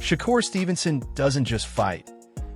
Shakur Stevenson doesn't just fight.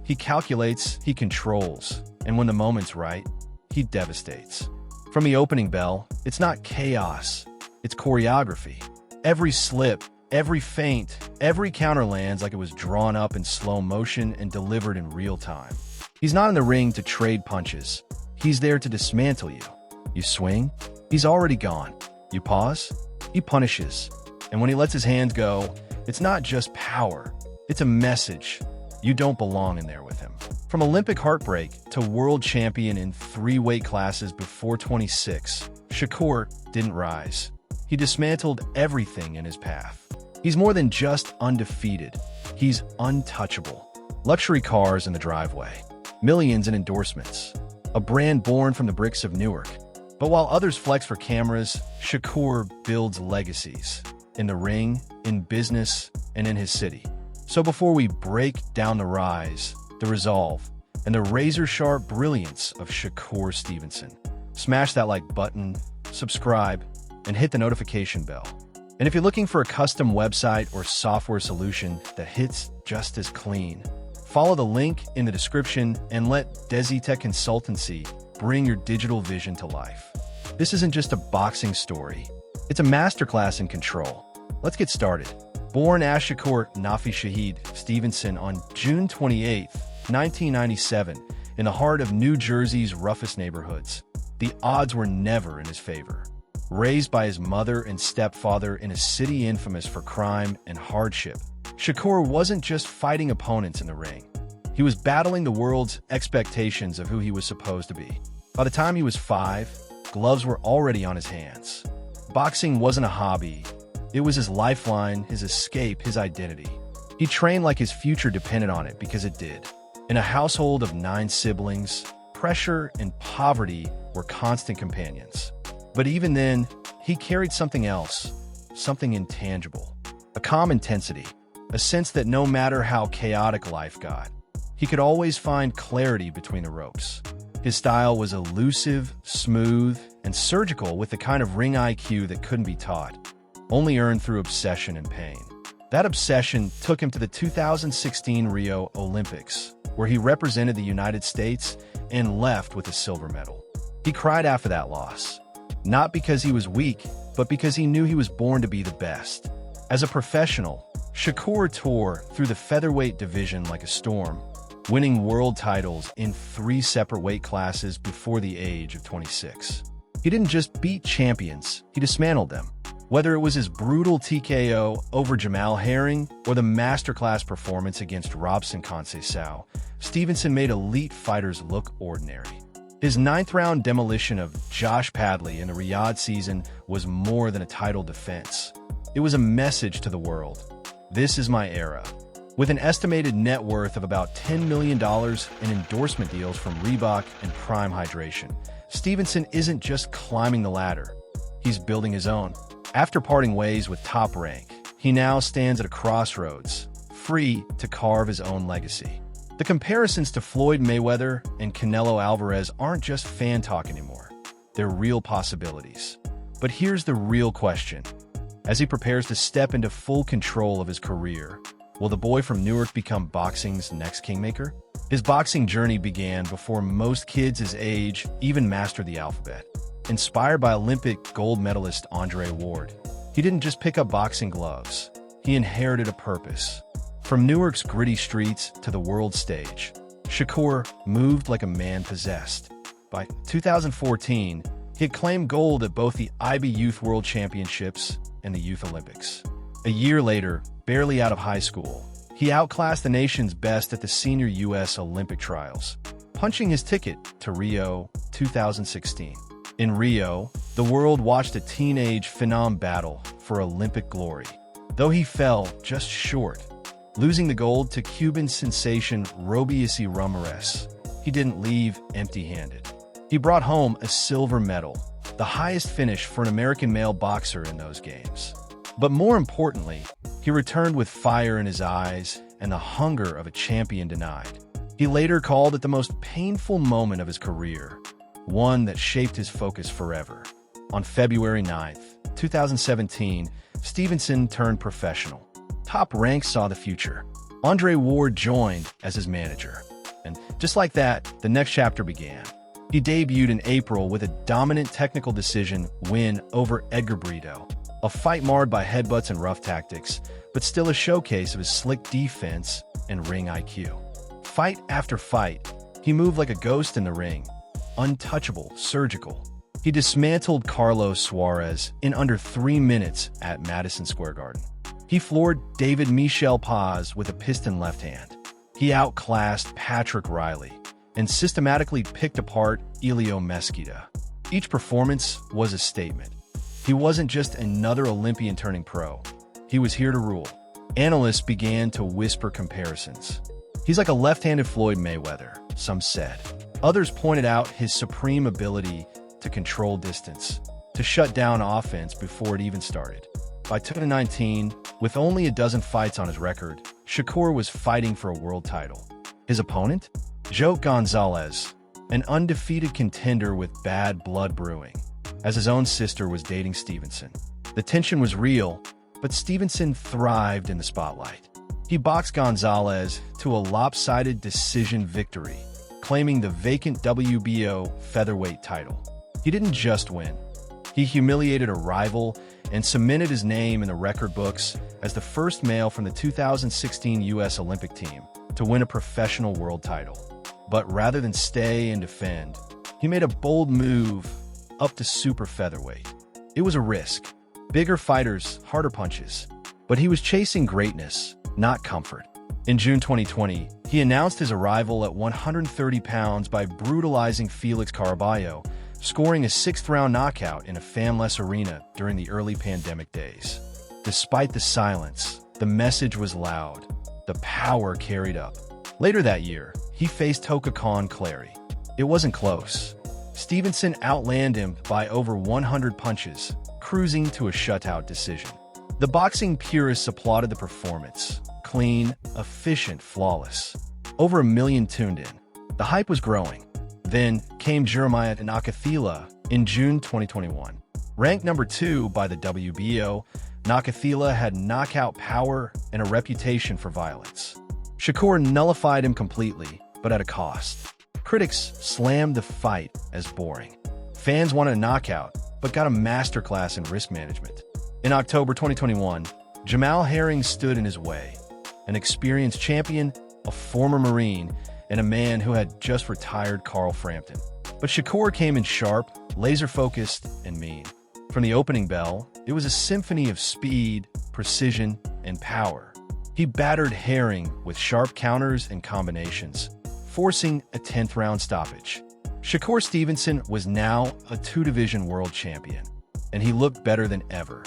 He calculates, he controls, and when the moment's right, he devastates. From the opening bell, it's not chaos, it's choreography. Every slip, every feint, every counter lands like it was drawn up in slow motion and delivered in real time. He's not in the ring to trade punches. He's there to dismantle you. You swing, he's already gone. You pause, he punishes. And when he lets his hands go, it's not just power. It's a message. You don't belong in there with him. From Olympic heartbreak to world champion in 3 weight classes before 26, Shakur didn't rise. He dismantled everything in his path. He's more than just undefeated. He's untouchable. Luxury cars in the driveway. Millions in endorsements. A brand born from the bricks of Newark. But while others flex for cameras, Shakur builds legacies. In the ring, in business, and in his city. So before we break down the rise, the resolve, and the razor-sharp brilliance of Shakur Stevenson, smash that like button, subscribe, and hit the notification bell. And if you're looking for a custom website or software solution that hits just as clean, follow the link in the description and let DesiTech Consultancy bring your digital vision to life. This isn't just a boxing story. It's a masterclass in control. Let's get started. Born Ash-Shakur Nafi-Shahid Stevenson on June 28, 1997, in the heart of New Jersey's roughest neighborhoods, the odds were never in his favor. Raised by his mother and stepfather in a city infamous for crime and hardship, Shakur wasn't just fighting opponents in the ring. He was battling the world's expectations of who he was supposed to be. By the time he was 5, gloves were already on his hands. Boxing wasn't a hobby. It was his lifeline, his escape, his identity. He trained like his future depended on it because it did. In a household of 9 siblings, pressure and poverty were constant companions. But even then, he carried something else, something intangible. A calm intensity, a sense that no matter how chaotic life got, he could always find clarity between the ropes. His style was elusive, smooth, and surgical with the kind of ring IQ that couldn't be taught, only earned through obsession and pain. That obsession took him to the 2016 Rio Olympics, where he represented the United States and left with a silver medal. He cried after that loss, not because he was weak, but because he knew he was born to be the best. As a professional, Shakur tore through the featherweight division like a storm, winning world titles in 3 separate weight classes before the age of 26. He didn't just beat champions, he dismantled them. Whether it was his brutal TKO over Jamel Herring or the masterclass performance against Robson Conceicao, Stevenson made elite fighters look ordinary. His 9th-round demolition of Josh Padley in the Riyadh season was more than a title defense. It was a message to the world. This is my era. With an estimated net worth of about $10 million in endorsement deals from Reebok and PRIME Hydration, Stevenson isn't just climbing the ladder. He's building his own. After parting ways with Top Rank, he now stands at a crossroads, free to carve his own legacy. The comparisons to Floyd Mayweather and Canelo Alvarez aren't just fan talk anymore. They're real possibilities. But here's the real question. As he prepares to step into full control of his career, will the boy from Newark become boxing's next kingmaker? His boxing journey began before most kids his age even mastered the alphabet. Inspired by Olympic gold medalist Andre Ward, he didn't just pick up boxing gloves. He inherited a purpose. From Newark's gritty streets to the world stage, Shakur moved like a man possessed. By 2014, he had claimed gold at both the IB Youth World Championships and the Youth Olympics. A year later, barely out of high school, he outclassed the nation's best at the senior U.S. Olympic trials, punching his ticket to Rio 2016. In Rio, the world watched a teenage phenom battle for Olympic glory. Though he fell just short, losing the gold to Cuban sensation Robson Conceicao, he didn't leave empty-handed. He brought home a silver medal, the highest finish for an American male boxer in those games. But more importantly, he returned with fire in his eyes and the hunger of a champion denied. He later called it the most painful moment of his career, one that shaped his focus forever. On February 9, 2017, Stevenson turned professional. Top Rank saw the future. Andre Ward joined as his manager. And just like that, the next chapter began. He debuted in April with a dominant technical decision win over Edgar Brito, a fight marred by headbutts and rough tactics, but still a showcase of his slick defense and ring IQ. Fight after fight, he moved like a ghost in the ring, untouchable, surgical. He dismantled Carlos Suarez in under 3 minutes at Madison Square Garden. He floored David Michel Paz with a piston left hand. He outclassed Patrick Riley and systematically picked apart Elio Mesquita. Each performance was a statement. He wasn't just another Olympian turning pro. He was here to rule. Analysts began to whisper comparisons. He's like a left-handed Floyd Mayweather, some said. Others pointed out his supreme ability to control distance, to shut down offense before it even started. By 2019, with only a dozen fights on his record, Shakur was fighting for a world title. His opponent? Joe Gonzalez, an undefeated contender with bad blood brewing, as his own sister was dating Stevenson. The tension was real, but Stevenson thrived in the spotlight. He boxed Gonzalez to a lopsided decision victory, claiming the vacant WBO featherweight title. He didn't just win. He humiliated a rival and cemented his name in the record books as the first male from the 2016 U.S. Olympic team to win a professional world title. But rather than stay and defend, he made a bold move up to super featherweight. It was a risk. Bigger fighters, harder punches. But he was chasing greatness, not comfort. In June 2020, he announced his arrival at 130 pounds by brutalizing Felix Caraballo, scoring a 6th-round knockout in a fanless arena during the early pandemic days. Despite the silence, the message was loud. The power carried up. Later that year, he faced Toka Khan Clary. It wasn't close. Stevenson outlanded him by over 100 punches, cruising to a shutout decision. The boxing purists applauded the performance. Clean, efficient, flawless. Over 1 million tuned in. The hype was growing. Then came Jeremiah Nakathila in June 2021. Ranked number 2 by the WBO, Nakathila had knockout power and a reputation for violence. Shakur nullified him completely, but at a cost. Critics slammed the fight as boring. Fans wanted a knockout, but got a masterclass in risk management. In October 2021, Jamel Herring stood in his way. An experienced champion, a former Marine, and a man who had just retired Carl Frampton. But Shakur came in sharp, laser-focused, and mean. From the opening bell, it was a symphony of speed, precision, and power. He battered Herring with sharp counters and combinations, forcing a 10th-round stoppage. Shakur Stevenson was now a 2-division world champion, and he looked better than ever.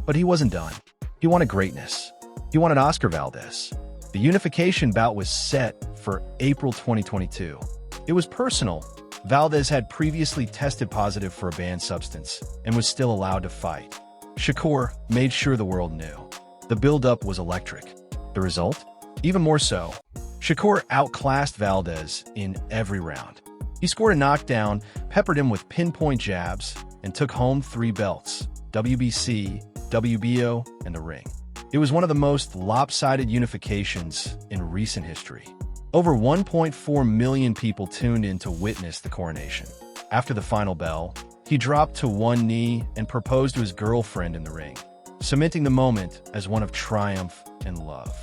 But he wasn't done. He wanted greatness. He wanted Oscar Valdez. The unification bout was set for April 2022. It was personal. Valdez had previously tested positive for a banned substance and was still allowed to fight. Shakur made sure the world knew. The build-up was electric. The result? Even more so. Shakur outclassed Valdez in every round. He scored a knockdown, peppered him with pinpoint jabs, and took home 3 belts: WBC, WBO, and the ring. It was one of the most lopsided unifications in recent history. Over 1.4 million people tuned in to witness the coronation. After the final bell, he dropped to one knee and proposed to his girlfriend in the ring, cementing the moment as one of triumph and love.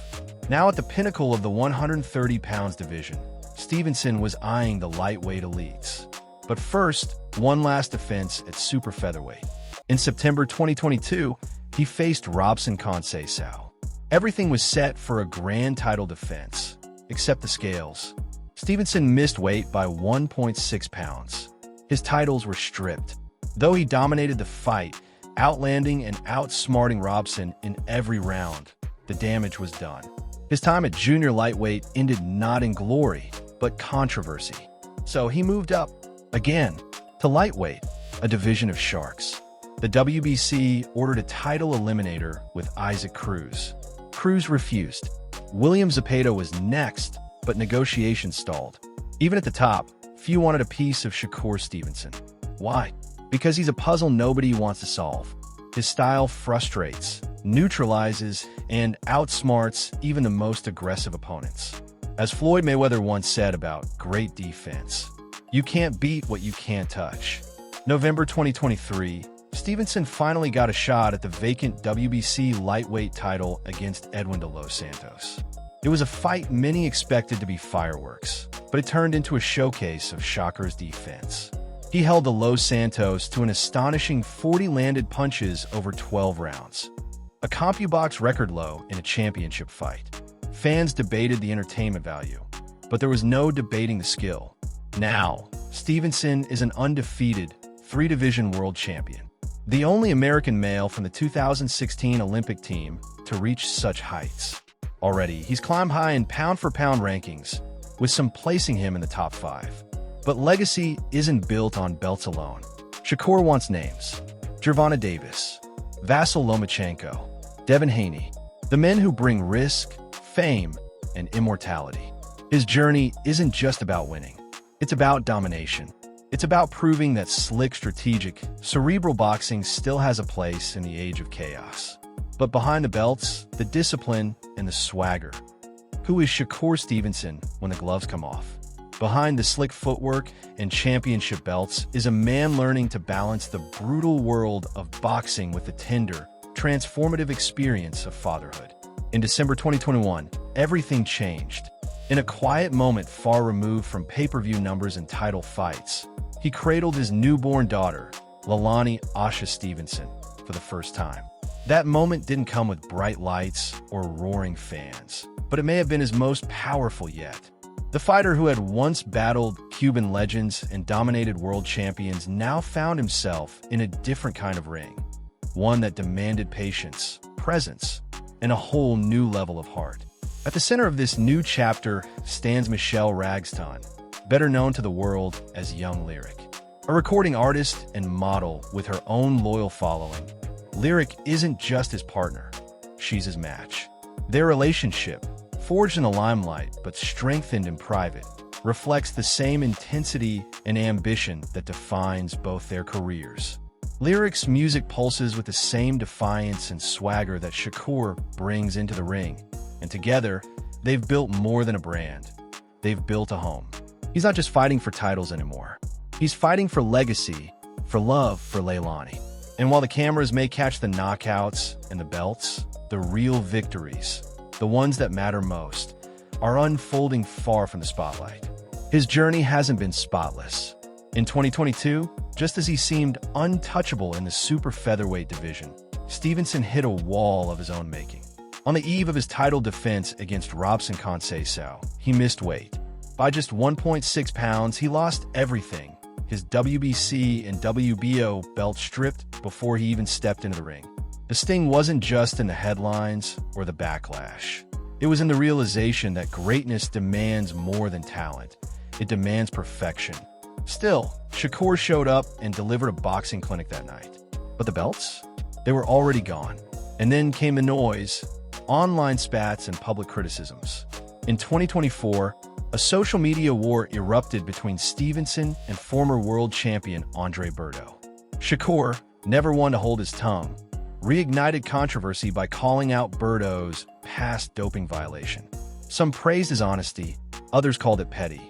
Now at the pinnacle of the 130 pounds division, Stevenson was eyeing the lightweight elites. But first, one last defense at super featherweight. In September 2022, he faced Robson Conceicao. Everything was set for a grand title defense, except the scales. Stevenson missed weight by 1.6 pounds. His titles were stripped. Though he dominated the fight, outlanding and outsmarting Robson in every round, the damage was done. His time at junior lightweight ended not in glory, but controversy. So he moved up, again, to lightweight, a division of sharks. The WBC ordered a title eliminator with Isaac Cruz. Cruz refused. William Zepeda was next, but negotiations stalled. Even at the top, few wanted a piece of Shakur Stevenson. Why? Because he's a puzzle nobody wants to solve. His style frustrates, neutralizes, and outsmarts even the most aggressive opponents. As Floyd Mayweather once said about great defense, "You can't beat what you can't touch." November 2023, Stevenson finally got a shot at the vacant WBC lightweight title against Edwin de Los Santos. It was a fight many expected to be fireworks, but it turned into a showcase of Shakur's defense. He held the Los Santos to an astonishing 40 landed punches over 12 rounds, a CompuBox record low in a championship fight. Fans debated the entertainment value, but there was no debating the skill. Now, Stevenson is an undefeated three-division world champion, the only American male from the 2016 Olympic team to reach such heights. Already, he's climbed high in pound-for-pound rankings, with some placing him in the top 5. But legacy isn't built on belts alone. Shakur wants names: Gervonta Davis, Vasyl Lomachenko, Devin Haney, the men who bring risk, fame, and immortality. His journey isn't just about winning. It's about domination. It's about proving that slick, strategic, cerebral boxing still has a place in the age of chaos. But behind the belts, the discipline, and the swagger. Who is Shakur Stevenson when the gloves come off? Behind the slick footwork and championship belts is a man learning to balance the brutal world of boxing with the tender, transformative experience of fatherhood. In December 2021, everything changed. In a quiet moment far removed from pay-per-view numbers and title fights, he cradled his newborn daughter, Leilani Asha Stevenson, for the first time. That moment didn't come with bright lights or roaring fans, but it may have been his most powerful yet. The fighter who had once battled Cuban legends and dominated world champions now found himself in a different kind of ring, one that demanded patience, presence, and a whole new level of heart. At the center of this new chapter stands Michelle Ragston, better known to the world as Young Lyric. A recording artist and model with her own loyal following, Lyric isn't just his partner, she's his match. Their relationship, forged in the limelight but strengthened in private, reflects the same intensity and ambition that defines both their careers. Lyric's music pulses with the same defiance and swagger that Shakur brings into the ring, and together, they've built more than a brand. They've built a home. He's not just fighting for titles anymore. He's fighting for legacy, for love for Leilani. And while the cameras may catch the knockouts and the belts, the real victories, the ones that matter most, are unfolding far from the spotlight. His journey hasn't been spotless. In 2022, just as he seemed untouchable in the super featherweight division, Stevenson hit a wall of his own making. On the eve of his title defense against Robson Conceicao, he missed weight. By just 1.6 pounds, he lost everything. His WBC and WBO belts stripped before he even stepped into the ring. The sting wasn't just in the headlines or the backlash. It was in the realization that greatness demands more than talent. It demands perfection. Still, Shakur showed up and delivered a boxing clinic that night. But the belts? They were already gone. And then came the noise, online spats, and public criticisms. In 2024, a social media war erupted between Stevenson and former world champion Andre Berto. Shakur, never one to hold his tongue, reignited controversy by calling out Berto's past doping violation. Some praised his honesty, others called it petty.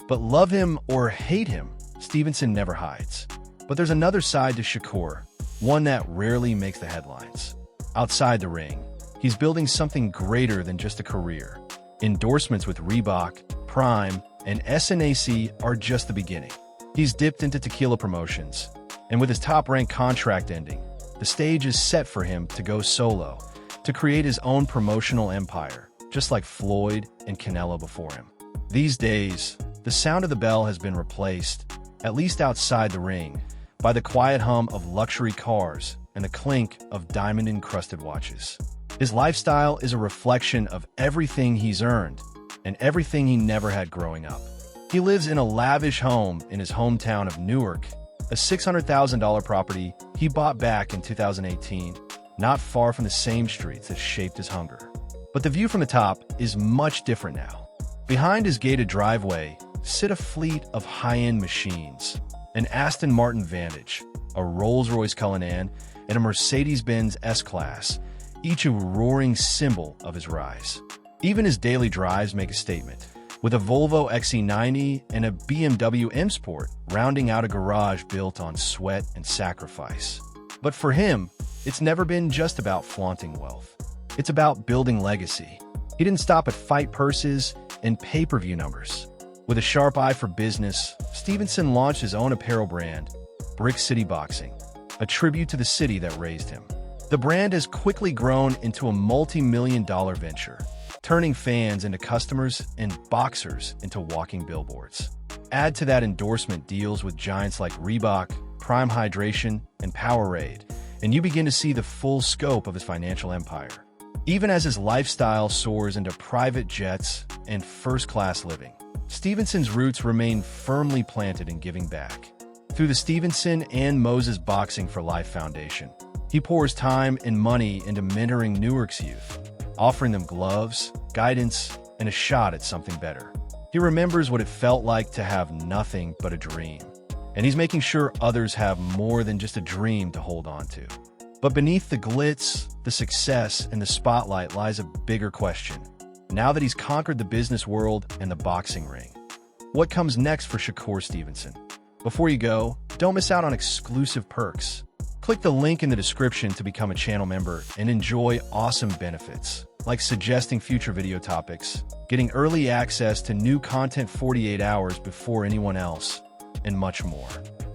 But love him or hate him, Stevenson never hides. But there's another side to Shakur, one that rarely makes the headlines. Outside the ring, he's building something greater than just a career. Endorsements with Reebok, PRIME, and SNAC are just the beginning. He's dipped into tequila promotions, and with his top-ranked contract ending, the stage is set for him to go solo, to create his own promotional empire, just like Floyd and Canelo before him. These days, the sound of the bell has been replaced, at least outside the ring, by the quiet hum of luxury cars and the clink of diamond-encrusted watches. His lifestyle is a reflection of everything he's earned and everything he never had growing up. He lives in a lavish home in his hometown of Newark, a $600,000 property he bought back in 2018, not far from the same streets that shaped his hunger. But the view from the top is much different now. Behind his gated driveway sit a fleet of high-end machines, an Aston Martin Vantage, a Rolls-Royce Cullinan, and a Mercedes-Benz S-Class, each a roaring symbol of his rise. Even his daily drives make a statement, with a Volvo XC90 and a BMW M Sport rounding out a garage built on sweat and sacrifice. But for him, it's never been just about flaunting wealth. It's about building legacy. He didn't stop at fight purses and pay-per-view numbers. With a sharp eye for business, Stevenson launched his own apparel brand, Brick City Boxing, a tribute to the city that raised him. The brand has quickly grown into a multi-million-dollar venture, turning fans into customers and boxers into walking billboards. Add to that endorsement deals with giants like Reebok, PRIME Hydration, and Powerade, and you begin to see the full scope of his financial empire. Even as his lifestyle soars into private jets and first-class living, Stevenson's roots remain firmly planted in giving back. Through the Stevenson and Moses Boxing for Life Foundation, he pours time and money into mentoring Newark's youth, offering them gloves, guidance, and a shot at something better. He remembers what it felt like to have nothing but a dream, and he's making sure others have more than just a dream to hold on to. But beneath the glitz, the success, and the spotlight lies a bigger question. Now that he's conquered the business world and the boxing ring, what comes next for Shakur Stevenson? Before you go, don't miss out on exclusive perks. Click the link in the description to become a channel member and enjoy awesome benefits, like suggesting future video topics, getting early access to new content 48 hours before anyone else, and much more.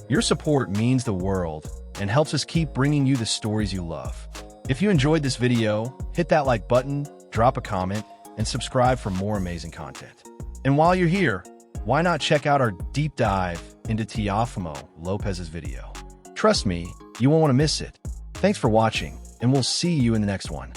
Your support means the world and helps us keep bringing you the stories you love. If you enjoyed this video, hit that like button, drop a comment, and subscribe for more amazing content. And while you're here, why not check out our deep dive into Teofimo Lopez's video? Trust me, you won't want to miss it. Thanks for watching, and we'll see you in the next one.